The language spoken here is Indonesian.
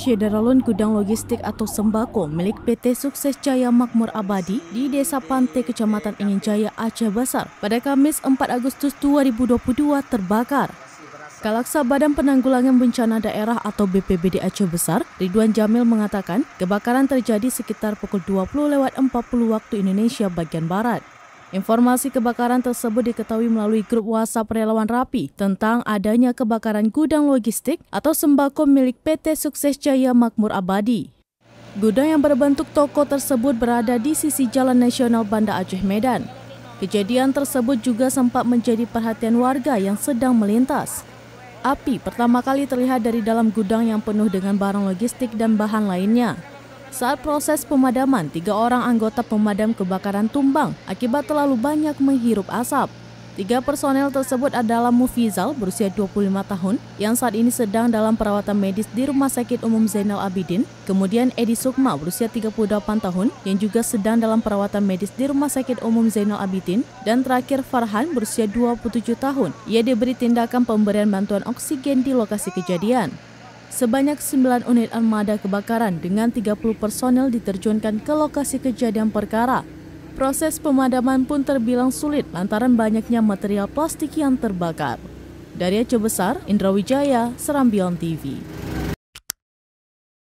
Syederalun gudang logistik atau sembako milik PT Sukses Jaya Makmur Abadi di Desa Pantai, Kecamatan Inginjaya, Aceh Besar pada Kamis 4 Agustus 2022 terbakar. Kalaksa Badan Penanggulangan Bencana Daerah atau BPBD Aceh Besar, Ridwan Jamil mengatakan kebakaran terjadi sekitar pukul 20.40 waktu Indonesia bagian Barat. Informasi kebakaran tersebut diketahui melalui grup WhatsApp Relawan Rapi tentang adanya kebakaran gudang logistik atau sembako milik PT Sukses Jaya Makmur Abadi. Gudang yang berbentuk toko tersebut berada di sisi Jalan Nasional Banda Aceh Medan. Kejadian tersebut juga sempat menjadi perhatian warga yang sedang melintas. Api pertama kali terlihat dari dalam gudang yang penuh dengan barang logistik dan bahan lainnya. Saat proses pemadaman, 3 orang anggota pemadam kebakaran tumbang akibat terlalu banyak menghirup asap. 3 personel tersebut adalah Mufizal berusia 25 tahun yang saat ini sedang dalam perawatan medis di Rumah Sakit Umum Zainal Abidin, kemudian Edi Sukma berusia 38 tahun yang juga sedang dalam perawatan medis di Rumah Sakit Umum Zainal Abidin, dan terakhir Farhan berusia 27 tahun. Ia diberi tindakan pemberian bantuan oksigen di lokasi kejadian. Sebanyak 9 unit armada kebakaran dengan 30 personel diterjunkan ke lokasi kejadian perkara. Proses pemadaman pun terbilang sulit lantaran banyaknya material plastik yang terbakar. Dari Aceh Besar, Indra Wijaya, Serambion TV.